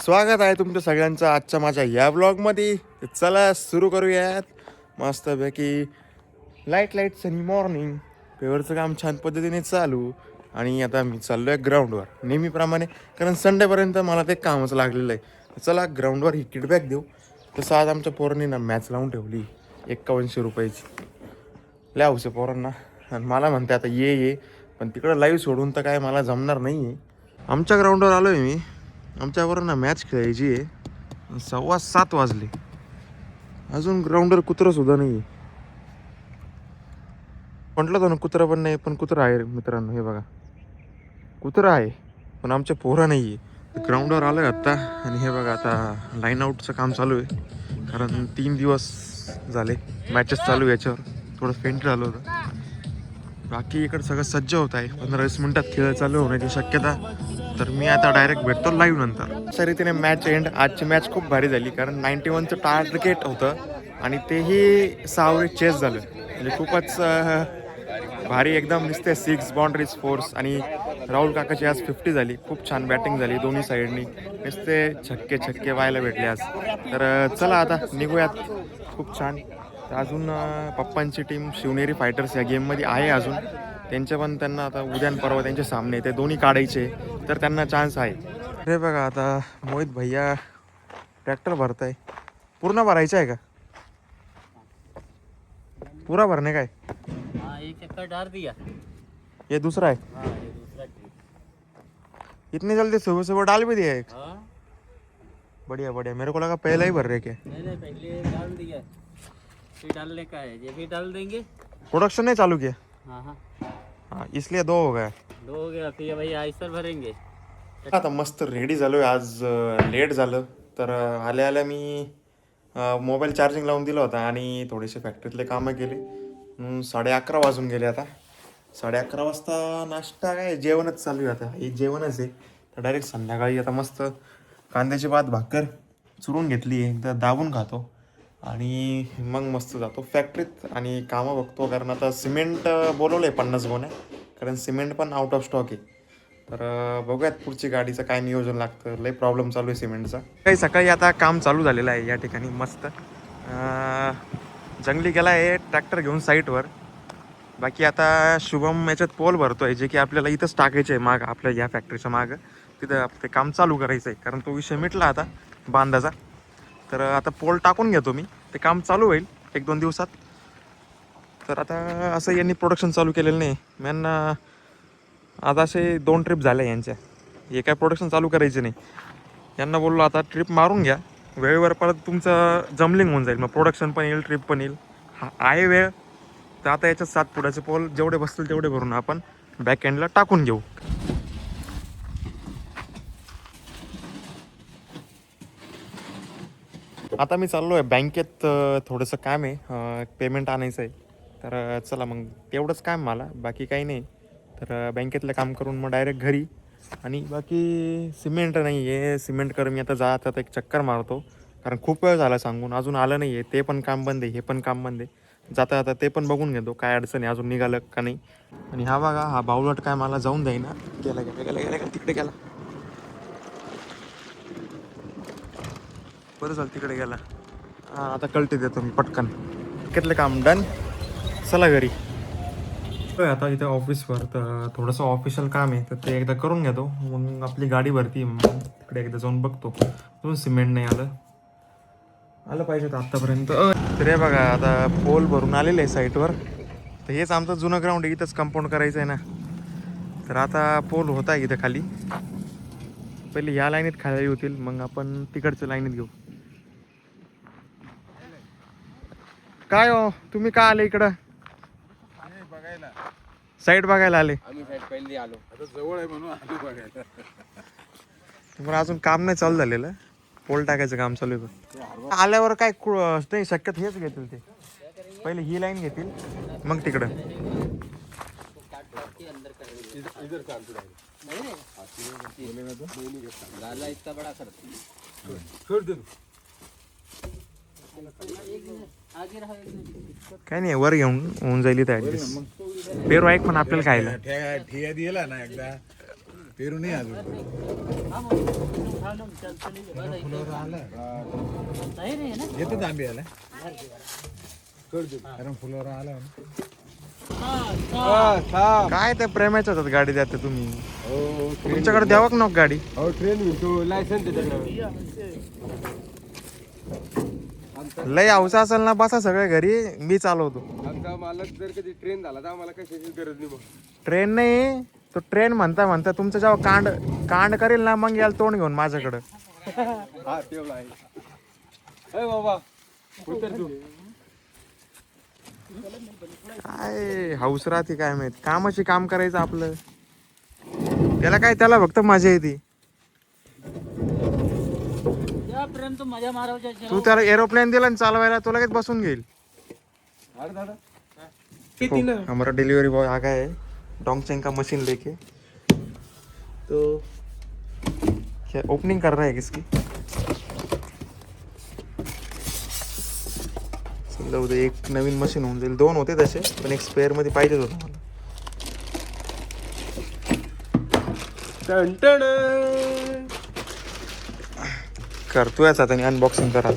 स्वागत आहे तुमच्या सगळ्यांचं आजच्या माझ्या या ब्लॉगमध्ये. चला सुरू करूयात. मस्तपैकी लाईट सनी मॉर्निंग. पेवरचं काम छान पद्धतीने चालू. आणि आता मी चाललो आहे ग्राउंडवर नेहमीप्रमाणे, कारण संडेपर्यंत मला ते कामच लागलेलं आहे. चला ग्राउंडवर ही किडबॅक देऊ. तसं आज आमच्या पोरांनी ना मॅच लावून ठेवली 5100 रुपयाची. लय हौस आहे पोरांना. आणि मला म्हणते आता ये पण तिकडं लाईव्ह सोडून तर काय मला जमणार नाही आहे. आमच्या ग्राउंडवर आलो आहे मी. आमच्याबरोबर ना मॅच खेळायची आहे. 7:15 वाजले, अजून ग्राउंडवर कुत्रंसुद्धा नाही आहे. म्हटलं तर ना कुत्रं पण नाही, पण कुत्रं आहे मित्रांनो. हे बघा कुत्रं आहे पण आमच्या पोरं नाही आहे. ग्राउंडवर आलो आहे आत्ता. आणि हे बघा आता लाईन आऊटचं काम चालू आहे, कारण 3 दिवस झाले मॅचेस चालू आहे. याच्यावर थोडं फेंट झालं होतं. बाकी इकडं सगळं सज्ज होत आहे. 15-20 मिनिटात खेळ चालू होण्याची शक्यता. तर मी आता डायरेक्ट भेटतो लाईव्ह नंतर. अशा रीतीने मॅच एंड. आजची मॅच खूप भारी झाली, कारण 91चं टार्गेट होतं आणि तेही 6 चेस झालं. म्हणजे खूपच भारी एकदम दिसते. 6 बाउंड्रीज फोर्स. आणि राहुल काकाची आज 50 झाली. खूप छान बॅटिंग झाली दोन्ही साईडनी. नुसते छक्के व्हायला भेटले आज. तर चला आता निघूयात. खूप छान. तर अजून पप्पांची टीम शिवनेरी फायटर्स या गेममध्ये आहे अजून. त्यांना आता उद्या परवा त्यांचे सामने ते दोन्ही काढायचे, तर त्यांना चान्स आहे. हे बघा आता मोहित भैया ट्रॅक्टर भरताय. पूर्ण भरायचं आहे का? पूरा भरणे काय? एक चक्कर डाल दिया। ये दूसरा है? ये दूसरा ट्रिप। इतनी जल्दी सुबह डाल भी दिया एक? हाँ बढ़िया मेरे को लगा पहले ही भर रहे क्या. नहीं पहले डाल दिया, फिर डालने का है। ये भी डाल देंगे। प्रोडक्शन नहीं चालू किया? हाँ हाँ, इसलिए 2 हो गया. 2 हो गया। फिर भाई आइसर भरेंगे। आता मस्त रेडी झालोय. आज लेट झालं तर आल्या मी मोबाईल चार्जिंग लावून दिला होता आणि थोडेसे फॅक्टरीतले कामं केले. 11:30 वाजून गेले. आता 11:30 वाजता नाश्ता काय जेवणच चालू आहे. आता हे जेवणच आहे. तर डायरेक्ट संध्याकाळी आता मस्त कांद्याची भात भाकर चुरून घेतली आहे, एकदा दाबून खातो आणि मग मस्त जातो फॅक्टरीत आणि कामं बघतो. कारण आता सिमेंट बोलवलं आहे 50 गोण्या, कारण सिमेंट पण आउट ऑफ स्टॉक आहे. तर बघूयात पुढची गाडीचं काय नियोजन लागतं. लई प्रॉब्लेम चालू आहे सिमेंटचा. काही सकाळी आता काम चालू झालेलं आहे या ठिकाणी. मस्त जंगली गेला आहे ट्रॅक्टर घेऊन साईटवर. बाकी आता शुभम याच्यात पोल भरतोय, जे की आपल्याला इथंच टाकायचे आहे माग, आपल्या या फॅक्टरीच्या मागं. तिथं ते काम चालू करायचं आहे, कारण तो विषय मिटला आता बांधाचा. तर आता पोल टाकून घेतो मी. ते काम चालू होईल 1-2 दिवसात. तर आता असं यांनी प्रोडक्शन चालू केलेलं नाही. यांना आता असे 2 ट्रिप झाल्या यांच्या. हे काय प्रोडक्शन चालू करायचे नाही. यांना बोललो आता ट्रिप मारून घ्या, वेळेवर परत तुमचं जमलिंग होऊन जाईल. मग प्रोडक्शन पण येईल, ट्रिप पण येईल. हा आहे वेळ. तर आता याच्यात 7 फुटाचे पोल जेवढे बसतील तेवढे भरून आपण बॅक एंडला टाकून घेऊ. आता मी चाललो आहे बँकेत. थोडंसं काम आहे, पेमेंट आणायचं आहे. तर चला मग तेवढंच काम मला, बाकी काही नाही. तर बँकेतलं काम करून मग डायरेक्ट घरी. आणि बाकी सिमेंट नाही आहे. सिमेंट कर मी आता जात आता एक चक्कर मारतो, कारण खूप वेळ झाला सांगून, अजून आलं नाही आहे. ते पण काम बंद आहे, हे पण काम बंद आहे. जाता आता ते पण बघून घेतो काय अडचण आहे, अजून निघालं का नाही. आणि हा बघा हा बावलट काय मला जाऊन द्यायना. गेला तिकडे गेला. बरं झालं तिकडे गेला. हां आता कळते देतो मी पटकन. बँकेतलं काम डन. चला घरी. आता इथे ऑफिसवर तर थोडंसं ऑफिशियल काम आहे, तर ते एकदा करून घेतो. मग आपली गाडी भरती, मग तिकडे एकदा जाऊन बघतो. अजून सिमेंट नाही आलं पाहिजे तर आत्तापर्यंत. तर हे बघा आता पोल भरून आलेले आहे साईटवर. तर हेच आमचं जुनं ग्राउंड आहे, इथंच कंपाऊंड करायचं आहे ना. तर आता पोल होत आहे इथं खाली. पहिले या लाईनीत खाली होतील, मग आपण तिकडच्या लाईनीत घेऊ. काय हो तुम्ही का आले इकडं? साईड बघायला आले? आम्ही साईड पहिली आलो, आता जवळ आहे म्हणून आलो बघायला. पण अजून काम नाही चालू झालेलं. पोल टाकायचं काम चालू आहे. आल्यावर काय नाही शक्यत हेच घेतील ते. पहिले ही लाईन घेतील, मग तिकडं. काय नाही वर घेऊन होऊन जाईल इथं ऍडजस्ट. पेरू ऐक पण आपल्याला खायला ठिया दिला ना एकदा, पेरू नाही अजून हम उठा लो चल चलिए बस फुलावर आला सही नहीं है ना येतच आंबे आला कारण फुलावर आला काय त्या प्रेमाच्या होतात गाडी द्या तुम्ही हो तुमच्याकडे द्यावं का नको गाडी हो ट्रेन तो लायसन लय हौसा असेल ना बसा सगळे घरी मी चालवतो आमचा मालक जर कधी ट्रेन झाला तर आम्हाला कशाची गरज नाही मग ट्रेन नाही तो ट्रेन म्हणता म्हणता तुमचं जेव्हा कांड कांड करेल ना मग याल तोंड घेऊन माझ्याकडं हा तेवढा आहे अरे बाबा उतर तू काय हौस राहते काय माहित कामाची काम करायचं आपलं त्याला काय त्याला फक्त मजा येते या प्रेम तो मजा मारो तू त्याला एरोप्लेन दिला ना चालवायला तो लगेच बसून घेईल अरे दादा तो हमारा डिलीवरी बॉय आ गया है डोंगचेंग का मशीन लेके तो क्या ओपनिंग कर रहा है किसकी समजा उद्या एक नवीन मशीन होऊन जाईल दोन होते तसे पण एक स्पेअर मध्ये पाहिजेच होतं मला करतोय आता अनबॉक्सिंग करा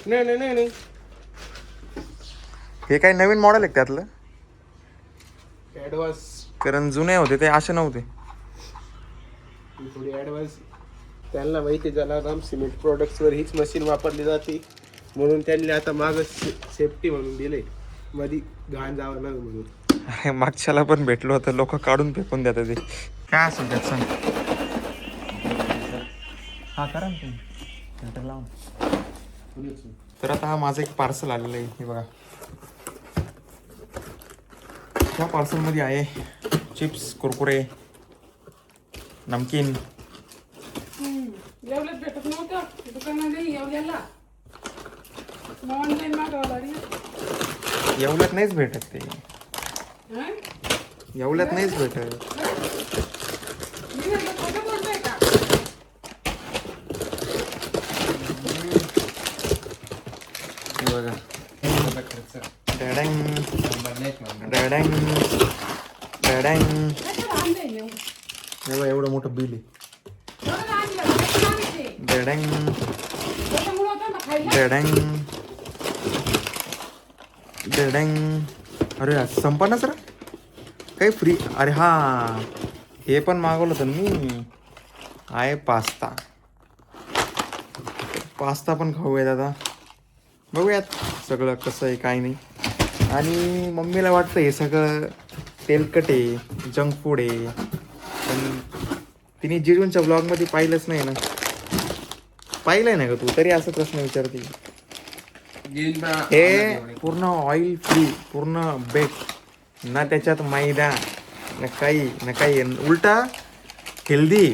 नाही हे काही नवीन मॉडेल आहे का त्यातलं ऍडव्हान्स कारण जुने होते ते असे नव्हते थोडी ऍडव्हान्स त्यांना माहिती ज्याला राम सिमेंट प्रोडक्ट्सवर हीच मशीन वापरली जाते म्हणून त्यांनी आता माग सेफ्टी म्हणून दिले मध्ये घाण जावं नाही म्हणून अरे मागच्याला पण भेटलो होतं लोक काढून फेकून देतात ते काय असेल त्यात सांग हा करा ना तुम्ही फिल्टर लावून तर आता हा माझं एक पार्सल आलेलं आहे हे बघा ह्या पार्सलमध्ये आहे चिप्स कुरकुरे नमकीन एवढंच भेटत नव्हतं दुकानामध्ये एवढ्याला ऑनलाईन मागवला रे एवढ्यात नाहीच भेटत ते हं? एवढ्यात नाहीच भेटत मी म्हटलं खोटं बोलतोय का हे बघा डॅडॅंग डॅडॅंग डॅडॅंग कशाला आणलंय एवढं? हे बघा एवढं मोठं बिल आहे एवढं आणलं, कशाला आणलं ते? डॅडॅंग त्याच्यामुळं होतं ना खायला. डॅडॅंग डॅडॅंग अरे संपा ना सर काही फ्री अरे हा हे पण मागवलं होतं ना मी आहे पास्ता पण खाऊया दादा बघूयात सगळं कसं आहे काय नाही आणि मम्मीला वाटतं हे सगळं तेलकट आहे जंक फूड आहे पण तिने जिजूंच्या ब्लॉगमध्ये पाहिलंच नाही ना पाहिलंय ना का तू तरी असं प्रश्न विचारते हे पूर्ण ऑइल फ्री पूर्ण बेक ना त्याच्यात मैदा ना काही उलटा हेल्दी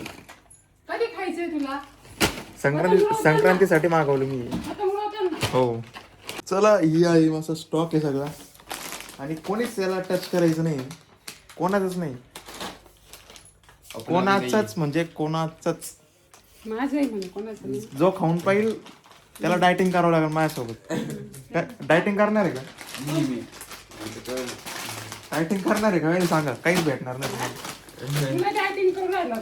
कधी खायचंय तुला संक्रांतीसाठी मागवलं मी आता मुलं होतं ना हो चला ही आहे माझा स्टॉक आहे सगळा आणि कोणीच याला टच करायचं नाही कोणाचंच नाही कोणाचाच म्हणजे कोणाचाच माझं आहे म्हणे कोणाचं नाही जो खाऊन पाहिल त्याला डायटिंग करावं लागेल माझ्यासोबत डायटिंग करणार आहे का डायटिंग करणार आहे का वेळ सांगा काहीच भेटणार नाही तुम्हाला. तुला डायटिंग करून राहिला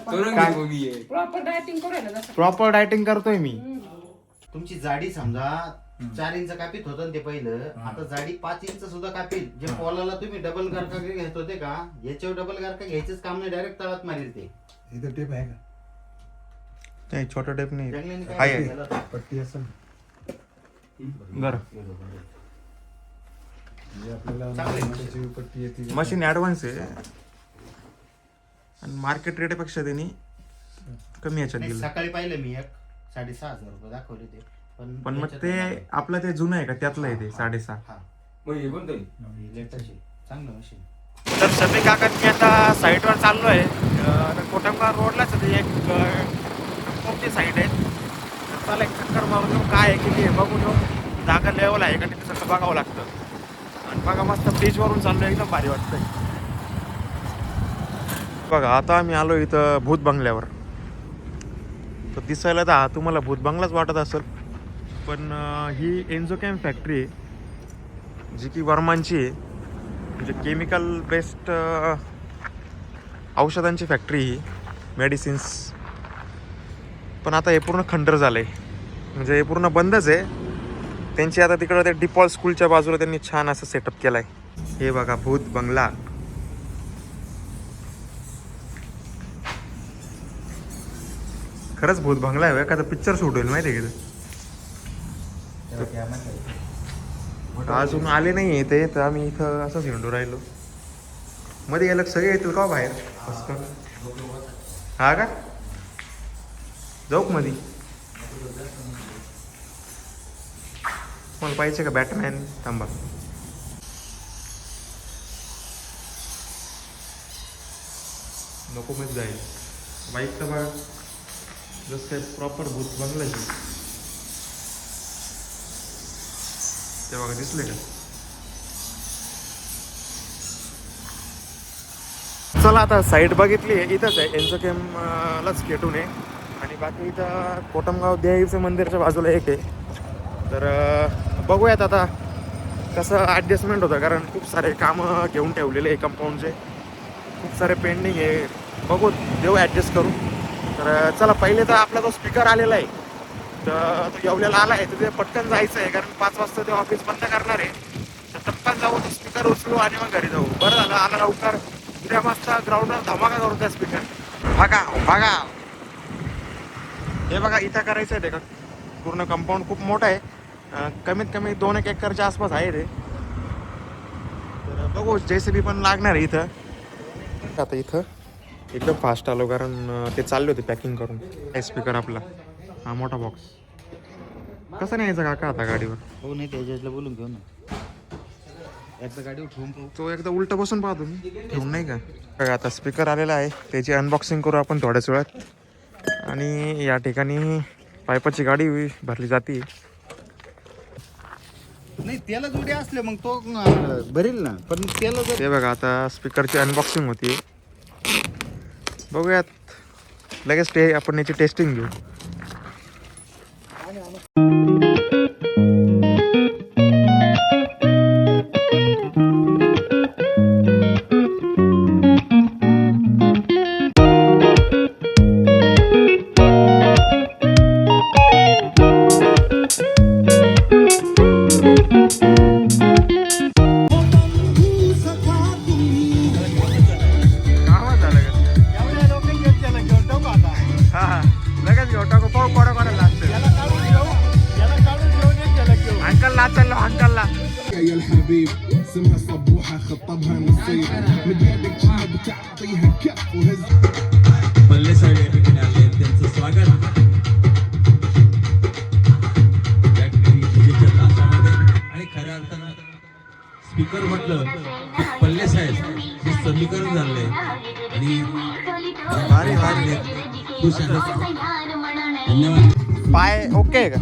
प्रॉपर डायटिंग करून राहिला जसं प्रॉपर डायटिंग करतोय मी तुमची जाडी समजा 4 इंच कापीत होतं ना ते पहिलं आता जाडी 5 इंच सुद्धा कापील जे पोलाला तुम्ही डबल गारका घेत होते का याच्यावर डबल गारका घ्यायचंच काम नाही डायरेक्ट तळात मारेल ते इथं टेप आहे का नाही छोटा टेप नाही जंगल्याने काय आहे. केलं होतं? पट्टी असेल बरं म्हणजे आपल्याला चांगली त्याची पट्टी येते मशीन ॲडव्हान्स आहे आणि मार्केट रेटपेक्षा त्यांनी कमी याच्यात नाही, दिलं सकाळी पाहिलं मी एक 6,500 रुपये दाखवले ते पण मग याच्यात ते नाही. आपलं ते जुनं आहे का त्यातलं आहे ते 6.5 हा टेप latest आहे. चांगलं मशीन तर सगळे काका मी आता साईडवर चाललो आहे कोटमगाव रोडलाच आहे एक कोणती साईड आहे तर चला एक चक्कर मारून येऊ काय आहे किती आहे बघून येऊ जागा लेवल आहे का तिथे सगळं बघावं लागतं आणि बघा मस्त ब्रिजवरून चाललो एकदम भारी वाटतंय बघा आता आम्ही आलो इथं भूत बंगल्यावर तर दिसायला तर हा तुम्हाला भूत बंगलाच वाटत असेल पण ही एन्झोकॅम फॅक्टरी आहे जी की वर्मांची आहे म्हणजे केमिकल बेस्ड औषधांची फॅक्टरी ही मेडिसिन्स. पण आता हे पूर्ण खंडर झालं आहे, म्हणजे हे पूर्ण बंदच आहे. त्यांची आता तिकडं ते डिपॉल स्कूलच्या बाजूला त्यांनी छान असं सेटअप केलं आहे. हे बघा भूत बंगला. खरंच भूत बंगला आहे, एखादा पिक्चर शूट होईल माहिती आहे का? अजून आले नाही आहे ते, तर आम्ही इथं असंच हिंडू राहिलो. मध्ये गेलं सगळे येतील का बाहेर? हा का? जाऊ का मध्ये? मला पाहिजे का बॅटमॅन? थांबा. नको मध्ये जाईल बाईक तर बघा, जसं काय प्रॉपर भूत बंगल्याची. ते बघा दिसले का? चला आता साईड बघितली आहे, इथंच आहे एन्झोकेमलाच खेटून आहे. आणि बाकी इथं कोटमगाव देवीचं मंदिरच्या बाजूला एक आहे. तर बघूयात आता कसं ॲडजस्टमेंट होतं, कारण खूप सारे कामं घेऊन ठेवलेले आहे कंपाऊंडचे, खूप सारे पेंडिंग आहे. बघू देऊ ॲडजस्ट करू. तर चला पहिले तर आपला जो स्पीकर आलेला आहे तर तो येवल्याला आला आहे, तर ते पटकन जायचं आहे, कारण 5 वाजता ते ऑफिस बंद करणार आहे. तर टप्प्यात जाऊ, तो स्पीकर उचलू आणि मग घरी जाऊ. बरं झालं आला लवकर. उद्या मस्त ग्राउंडवर धमाका करू त्या स्पीकर. बघा बघा, हे बघा इथं करायचं आहे ते का पूर्ण कंपाऊंड खूप मोठं आहे. कमीत कमी 2-1 एकरच्या आसपास आहे ते. तर बघू JCB पण लागणार आहे इथं. आता इथं एकदम फास्ट आलो, कारण ते चालले होते पॅकिंग करून. स्पीकर आपला हा मोठा बॉक्स कसं न्यायचा काका आता गाडीवर? हो नाही त्याच्यातलं बोलून घेऊ ना, एकदा गाडीवर ठेवून पाहू. तो एकदा उलट बसून पाहतो मी, ठेवून नाही का? बघा आता स्पीकर आलेला आहे, त्याची अनबॉक्सिंग करू आपण थोड्याच वेळात. आणि या ठिकाणी पायपाची गाडी भरली जाते. नाही त्याला जोडी असले मग तो भरेल ना, पण त्याला जर ते बघा आता स्पीकरची अनबॉक्सिंग होती. बघूयात लगेच आपण याची टेस्टिंग घेऊ. يا الحبيب سمها صبوحة خطبها نصيب مدهدك شنو بتعطيها كف وهز पल्ले साहेब या ठिकाणी आले, त्यांचं स्वागत या ठिकाणी डीजेच्या तासामध्ये. आणि खऱ्या अर्थानं स्पीकर म्हटलं की पल्ले साहेब हे समीकरण झालंय आणि भारी भारी. खुश आहे. धन्यवाद. पाय ओके आहे का?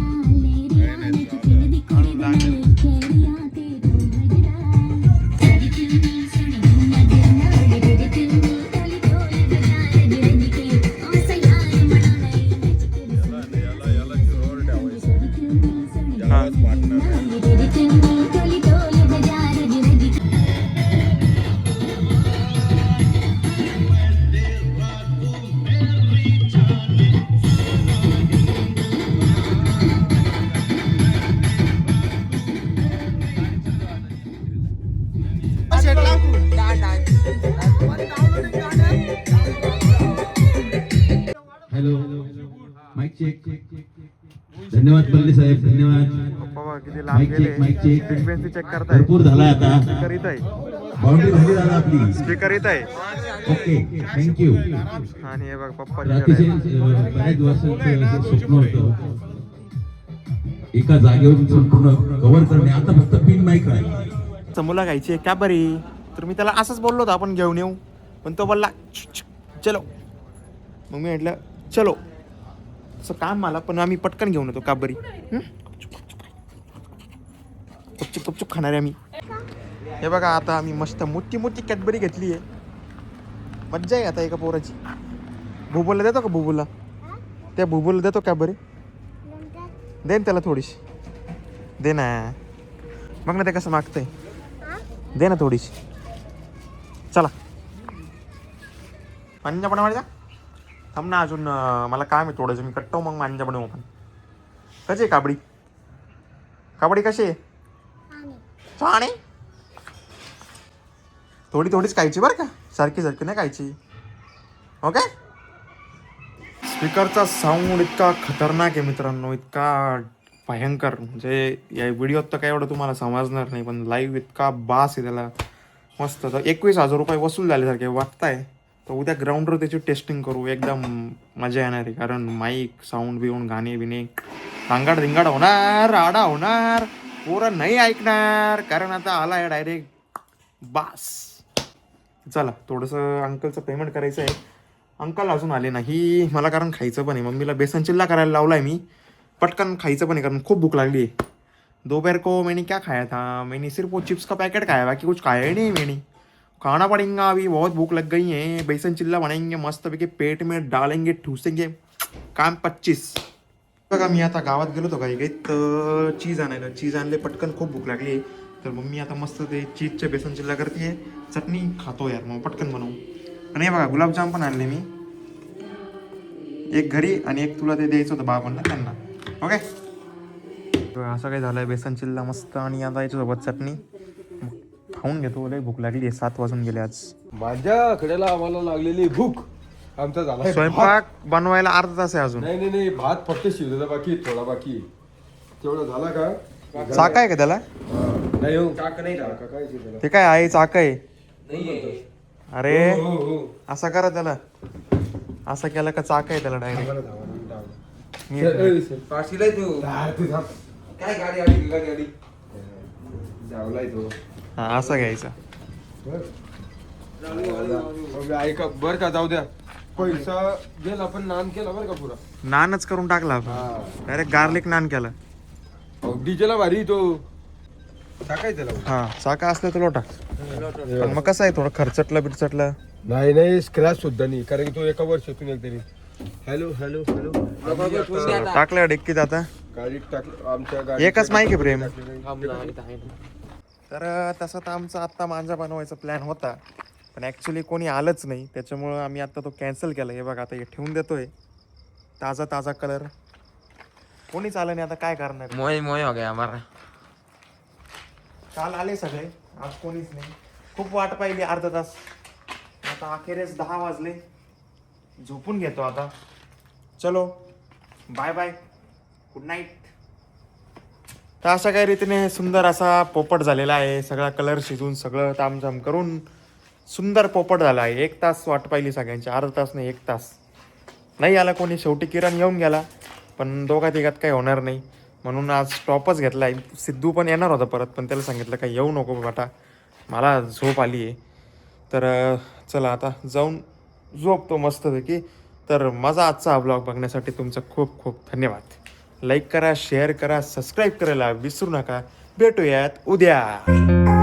Hello mike check. धन्यवाद पल्ले साहेब, धन्यवाद. बाबा किती लांब माईक गेले. Check, mike check. Frequency check करताय. भरपूर झालाय आता. स्पीकर इथं आहे, बाउंड्री झाली दादा आपली. स्पीकर इथं आहे. Okay thank you. आणि हे बघ पप्पा अतिशय बऱ्याच वर्षांचं स्वप्न होतं एका जागेवरून संपूर्ण कव्हर करणे. आता फक्त पिन माईक राहील. समोला घ्यायची आहे का बरी? तर मी त्याला असंच बोललो होतो आपण घेऊन येऊ, पण तो बोलला चलो. मग मी म्हटलं चलो, असं काम मला, पण आम्ही पटकन घेऊन येतो का बरी. गपचूप गपचूप खाणार आहे आम्ही. हे बघा आता आम्ही मस्त मोठी मोठी कॅडबरी घेतली आहे. मज्जा आहे आता एका पोराची. बुबूला देतो का? बुबूला त्या बुबूला देतो का बरी? दे ना त्याला थोडीशी, दे ना. बघ ना ते कसं मागतंय, दे ना थोडीशी. चला पंजा पण थांब ना अजून मला काम आहे थोडंसं, मी कट्टो मग मांजा बनवू आपण. कशी आहे काबडी? काबडी कशी आहे? छान आहे. थोडी थोडीच खायची बरं का, सारखी सारखी नाही खायची. ओके. स्पीकरचा साऊंड इतका खतरनाक आहे मित्रांनो, इतका भयंकर, म्हणजे या व्हिडिओत तर काय एवढं तुम्हाला समजणार नाही, पण लाईव्ह इतका बास आहे त्याला मस्त. तर 21,000 रुपये वसूल झाल्यासारखे वाटताय. तर उद्या ग्राउंडवर त्याची टेस्टिंग करू, एकदम मजा येणार आहे. कारण माईक साऊंड बिऊंड गाणे बिणे धांगाड धिंगाड होणार, आडा होणार, पोरं नाही ऐकणार, कारण आता आला आहे डायरेक्ट बास. चला थोडंसं अंकलचं पेमेंट करायचं आहे. अंकल अजून आले नाही मला, कारण खायचं पण आहे. मम्मीला बेसन चिल्ला करायला लावला आहे मी, पटकन खायचं पण आहे कारण खूप भूक लागली है. दोपहर को मैंने क्या खाया था, मैंने सिर्फ वो चिप्स का पैकेट खाया, बाकी कुछ खाया ही नहीं मैंने. खाना पड़ेगा अभी, बहुत भूख लग गई है. बेसन चिल्ला बनाएंगे मस्त पैकी, पेट में डालेंगे, ठुसेंगे, काम 25. बघा मी आता गावात गेलो होतो काही तर चीज आणायला, चीज आणले पटकन, खूप भूक लागली आहे. तर मम्मी आता मस्त ते चीजचे बेसन चिल्ला करते, चटणी खातो यार मग पटकन बनवू. आणि हे बघा गुलाबजाम पण आणले मी, एक घरी आणि एक तुला ते द्यायचं होतं बाबांना त्यांना. ओके. असं काय झालंय, बेसन चिल्ला मस्त आणि आता याच्यासोबत चटणी खाऊन घेतो. लय भूक लागली आहे, 7 वाजून गेले आज. माझ्या कडेला आम्हाला लागलेली भूक आमचा झाला. स्वयंपाक बनवायला अर्धा तास आहे अजून. नाही भात फक्त शिजवला, बाकी थोडा बाकी तेवढं झाला का? चाका आहे का त्याला? नाही हो, चाक नाही झाला का? काय शिजवलं? ते काय आहे, चाका आहे? अरे हो हो असं करा त्याला, असं केलं का चाका आहे त्याला डायरेक्ट. पाशीला तू काय गाडी आली गाडी जावलाय तो. हा असं घ्यायचं. ऐका बर का, जाऊ द्या. पैसा गेला पण नान केला बरं का पुरा. नानच करून टाकला आपण, डायरेक्ट गार्लिक नान केला. डीजेला भारी तो टाकायचं. हा चाका असलं तर लोटा, पण मग कसं आहे थोडं खर्चटलं बिरचटलं. नाही स्क्रॅच सुद्धा नाही, कारण की तो एका वर्षातून एकतरी. हॅलो हॅलो हॅलो टाकलं डिक्कीत आता. गाडीत टाकलं आमच्या गाडीत. एकच माहिती आहे प्रेम. तर तसं तर आमचा आत्ता मांजा बनवायचा प्लॅन होता, पण ॲक्च्युली कोणी आलंच नाही, त्याच्यामुळं आम्ही आत्ता तो कॅन्सल केला. हे बघा आता हे ठेवून देतोय, ताजा ताजा कलर. कोणीच आलं नाही, आता काय करणार. मोय मोय हो गया हमारा. काल आले सगळे, आज कोणीच नाही. खूप वाट पाहिली अर्धा तास, आता अखेरेच 10 वाजले. झोपून घेतो आता. चलो बाय बाय, गुड नाईट. तर अशा काही रीतीने सुंदर असा पोपट झालेला आहे. सगळा कलर शिजून सगळं तामझाम करून सुंदर पोपट झाला आहे. 1 तास वाट पाहिली सगळ्यांची, अर्धा तास नाही 1 तास. नाही आला कोणी, शेवटी किरण येऊन गेला, पण दोघा तिघात काही होणार नाही म्हणून आज स्टॉपच घेतला आहे. सिद्धू पण येणार होता परत, पण त्याला सांगितलं काही येऊ नको बेटा, मला झोप आली आहे. तर चला आता जाऊन झोपतो मस्तपैकी. तर माझा आजचा हा ब्लॉग बघण्यासाठी तुमचं खूप खूप धन्यवाद. लाईक करा, शेअर करा, सबस्क्राईब करायला विसरू नका. भेटूयात उद्या.